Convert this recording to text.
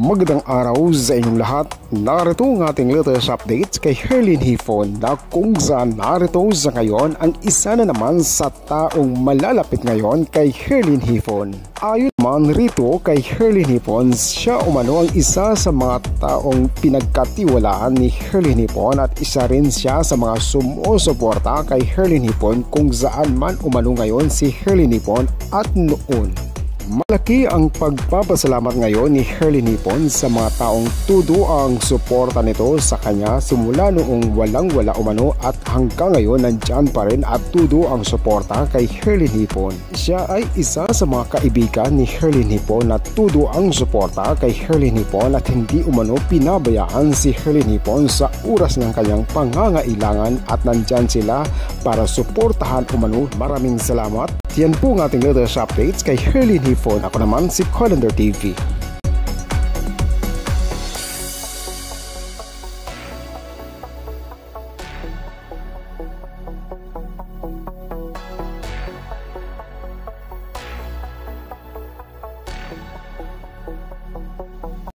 Magandang araw sa inyong lahat. Narito ang ating latest updates kay Herlin Hifon na kung saan narito sa ngayon ang isa na naman sa taong malalapit ngayon kay Herlin Hifon. Ayon man rito kay Herlin Hifon, siya umano ang isa sa mga taong pinagkatiwalaan ni Herlin Hifon at isa rin siya sa mga sumusuporta kay Herlin Hifon kung saan man umano ngayon si Herlin Hifon at noon. Malaki ang pagpapasalamat ngayon ni Herlin Hifon sa mga taong tudo ang suporta nito sa kanya simula noong walang-wala umano at hanggang ngayon nandyan pa rin at tudo ang suporta kay Herlin Hifon. Siya ay isa sa mga kaibigan ni Herlin Hifon na tudo ang suporta kay Herlin Hifon at hindi umano pinabayaan si Herlin Hifon sa oras ng kanyang pangangailangan at nandyan sila para suportahan umano. Maraming salamat. Yan po ang ating latest updates kay Herlin Hifon. Ako naman si Colander TV.